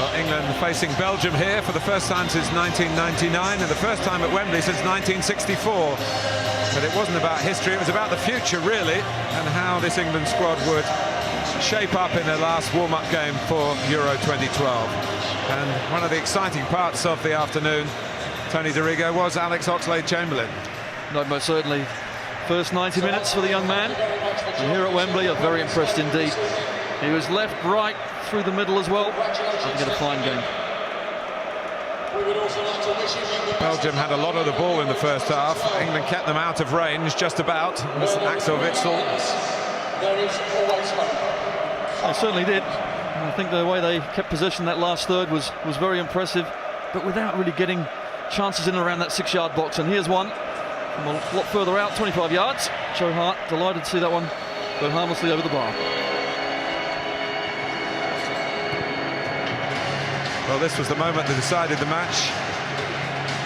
Well, England facing Belgium here for the first time since 1999 and the first time at Wembley since 1964. But it wasn't about history, it was about the future, really, and how this England squad would shape up in their last warm-up game for Euro 2012. And one of the exciting parts of the afternoon, Tony DeRigo, was Alex Oxlade-Chamberlain. No, most certainly. First 90 minutes for the young man. And here at Wembley, I'm very impressed indeed. He was left, right, through the middle as well. I think a fine game. Belgium had a lot of the ball in the first half. England kept them out of range, just about. Axel Witsel. They certainly did. And I think the way they kept possession that last third was very impressive, but without really getting chances in and around that 6-yard box. And here's one from a lot further out, 25 yards. Joe Hart, delighted to see that one go harmlessly over the bar. Well, this was the moment that decided the match.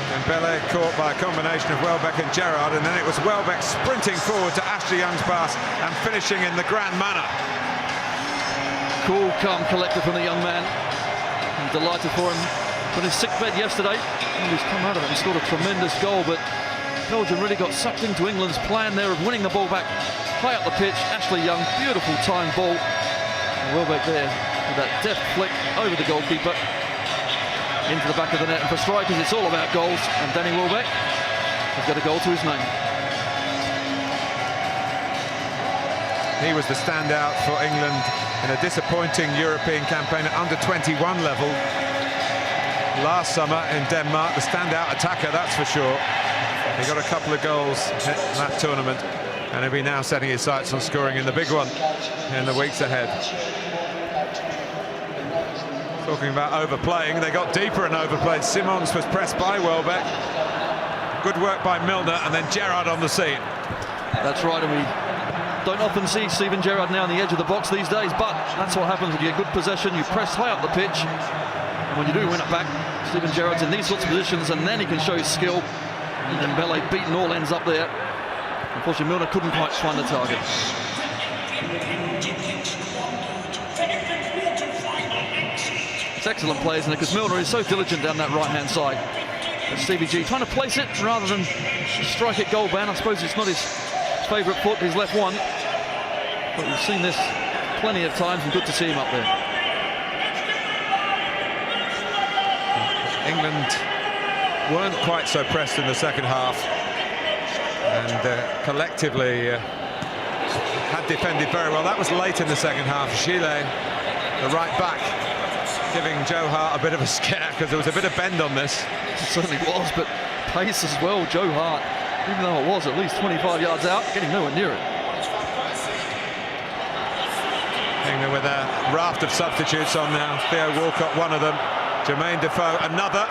Dembele caught by a combination of Welbeck and Gerrard, and then it was Welbeck sprinting forward to Ashley Young's pass and finishing in the grand manner. Cool, calm, collected from the young man. I'm delighted for him. On his sick bed yesterday, and he's come out of it and scored a tremendous goal, but Belgium really got sucked into England's plan there of winning the ball back high up the pitch. Ashley Young, beautiful timed ball. And Welbeck there with that deft flick over the goalkeeper into the back of the net. And for strikers, it's all about goals, and Danny Welbeck has got a goal to his name. He was the standout for England in a disappointing European campaign at under-21 level last summer in Denmark. The standout attacker, that's for sure. He got a couple of goals in that tournament, and he'll be now setting his sights on scoring in the big one in the weeks ahead. Talking about overplaying, they got deeper and overplayed. Simons was pressed by Welbeck. Good work by Milner, and then Gerrard on the scene. That's right, and we don't often see Steven Gerrard now on the edge of the box these days, but that's what happens when you get good possession. You press high up the pitch, and when you do win it back, Steven Gerrard's in these sorts of positions, and then he can show his skill. And Dembele beating all ends up there. Unfortunately, Milner couldn't quite find the target. It's excellent play, isn't it? Because Milner is so diligent down that right-hand side. And Stevie G trying to place it rather than strike it goal bound. I suppose it's not his favourite foot, his left one. But we've seen this plenty of times, and good to see him up there. England weren't quite so pressed in the second half, and collectively had defended very well. That was late in the second half. Gillet, the right back, giving Joe Hart a bit of a scare because there was a bit of bend on this. It certainly was, but pace as well. Joe Hart, even though it was at least 25 yards out, getting nowhere near it. England with a raft of substitutes on now. Theo Walcott, one of them. Jermaine Defoe, another.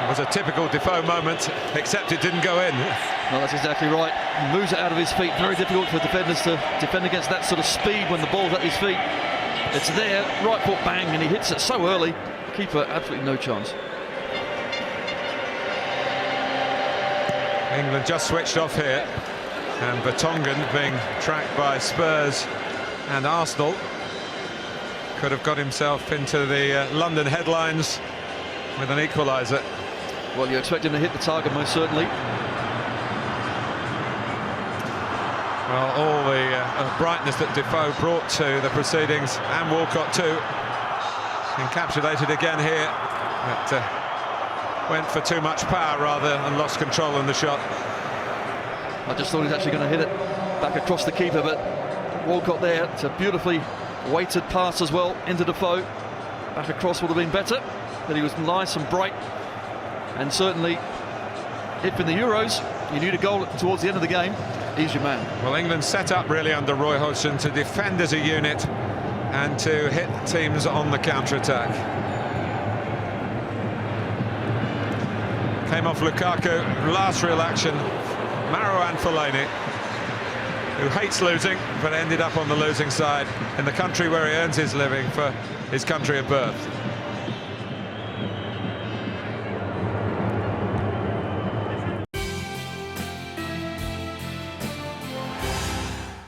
It was a typical Defoe moment, except it didn't go in. No, that's exactly right. He moves it out of his feet. Very difficult for defenders to defend against that sort of speed when the ball's at his feet. It's there, right foot bang, and he hits it so early. Keeper, absolutely no chance. England just switched off here, and Vertonghen, being tracked by Spurs and Arsenal, could have got himself into the London headlines with an equaliser. Well, you expect him to hit the target, most certainly. Well, all the brightness that Defoe brought to the proceedings, and Walcott too, encapsulated again here. But went for too much power rather and lost control in the shot. I just thought he was actually going to hit it back across the keeper, but Walcott there. It's a beautifully weighted pass as well into Defoe. Back across would have been better, but he was nice and bright. And certainly, if in the Euros you need a goal towards the end of the game, he's your man. Well, England set up really under Roy Hodgson to defend as a unit and to hit teams on the counter-attack. Came off Lukaku, last real action. Marouane Fellaini, who hates losing, but ended up on the losing side in the country where he earns his living for his country of birth.